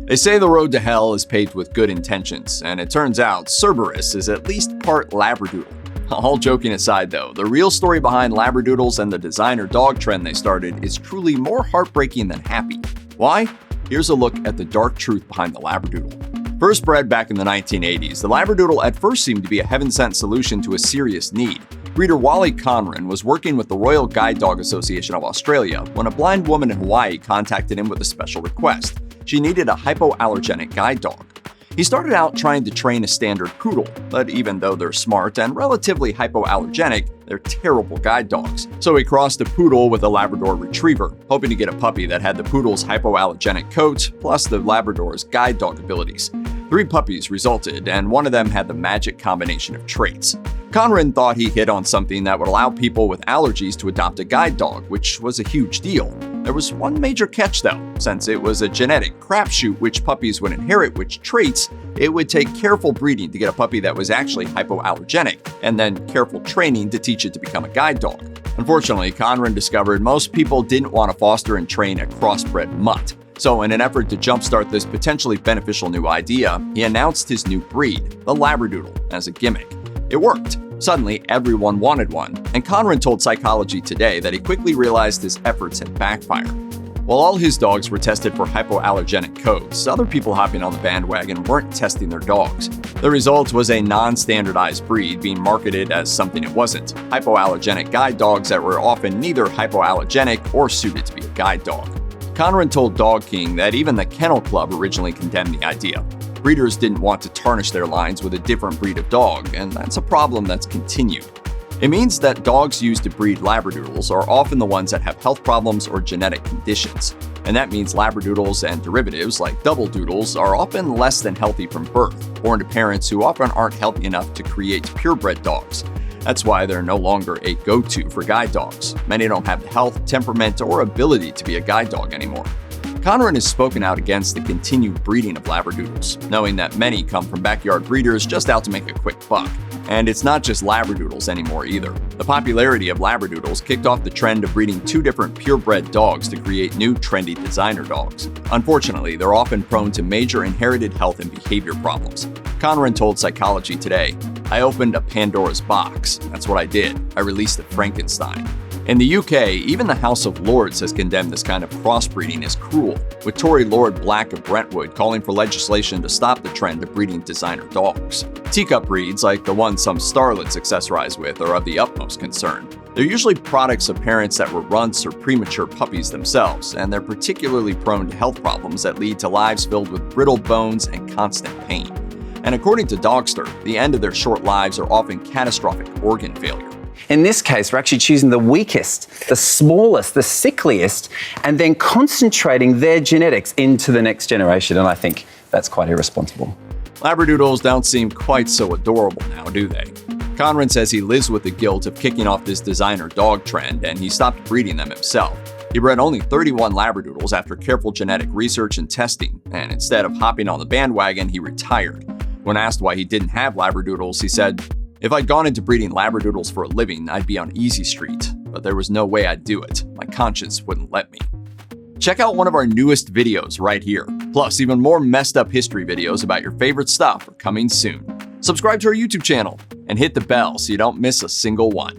They say the road to hell is paved with good intentions, and it turns out Cerberus is at least part Labradoodle. All joking aside though, the real story behind Labradoodles and the designer dog trend they started is truly more heartbreaking than happy. Why? Here's a look at the dark truth behind the Labradoodle. First bred back in the 1980s, the Labradoodle at first seemed to be a heaven-sent solution to a serious need. Breeder Wally Conran was working with the Royal Guide Dog Association of Australia when a blind woman in Hawaii contacted him with a special request. She needed a hypoallergenic guide dog. He started out trying to train a standard poodle, but even though they're smart and relatively hypoallergenic, they're terrible guide dogs. So he crossed a poodle with a Labrador retriever, hoping to get a puppy that had the poodle's hypoallergenic coat plus the Labrador's guide dog abilities. 3 puppies resulted, and one of them had the magic combination of traits. Conran thought he hit on something that would allow people with allergies to adopt a guide dog, which was a huge deal. There was one major catch though. Since it was a genetic crapshoot which puppies would inherit which traits, it would take careful breeding to get a puppy that was actually hypoallergenic, and then careful training to teach it to become a guide dog. Unfortunately, Conran discovered most people didn't want to foster and train a crossbred mutt. So in an effort to jumpstart this potentially beneficial new idea, he announced his new breed, the Labradoodle, as a gimmick. It worked. Suddenly, everyone wanted one, and Conran told Psychology Today that he quickly realized his efforts had backfired. While all his dogs were tested for hypoallergenic coats, other people hopping on the bandwagon weren't testing their dogs. The result was a non-standardized breed being marketed as something it wasn't: hypoallergenic guide dogs that were often neither hypoallergenic or suited to be a guide dog. Conran told Dog King that even the Kennel Club originally condemned the idea. Breeders didn't want to tarnish their lines with a different breed of dog, and that's a problem that's continued. It means that dogs used to breed Labradoodles are often the ones that have health problems or genetic conditions. And that means Labradoodles and derivatives like Double Doodles are often less than healthy from birth, born to parents who often aren't healthy enough to create purebred dogs. That's why they're no longer a go-to for guide dogs. Many don't have the health, temperament, or ability to be a guide dog anymore. Conran has spoken out against the continued breeding of Labradoodles, knowing that many come from backyard breeders just out to make a quick buck. And it's not just Labradoodles anymore either. The popularity of Labradoodles kicked off the trend of breeding 2 different purebred dogs to create new trendy designer dogs. Unfortunately, they're often prone to major inherited health and behavior problems. Conran told Psychology Today, "I opened a Pandora's box. That's what I did. I released a Frankenstein." In the UK, even the House of Lords has condemned this kind of crossbreeding as cruel, with Tory Lord Black of Brentwood calling for legislation to stop the trend of breeding designer dogs. Teacup breeds, like the ones some starlets accessorize with, are of the utmost concern. They're usually products of parents that were runts or premature puppies themselves, and they're particularly prone to health problems that lead to lives filled with brittle bones and constant pain. And according to Dogster, the end of their short lives are often catastrophic organ failure. In this case, we're actually choosing the weakest, the smallest, the sickliest, and then concentrating their genetics into the next generation. And I think that's quite irresponsible. Labradoodles don't seem quite so adorable now, do they? Conran says he lives with the guilt of kicking off this designer dog trend, and he stopped breeding them himself. He bred only 31 Labradoodles after careful genetic research and testing, and instead of hopping on the bandwagon, he retired. When asked why he didn't have Labradoodles, he said, "If I'd gone into breeding Labradoodles for a living, I'd be on Easy Street, but there was no way I'd do it. My conscience wouldn't let me." Check out one of our newest videos right here. Plus, even more messed up history videos about your favorite stuff are coming soon. Subscribe to our YouTube channel and hit the bell so you don't miss a single one.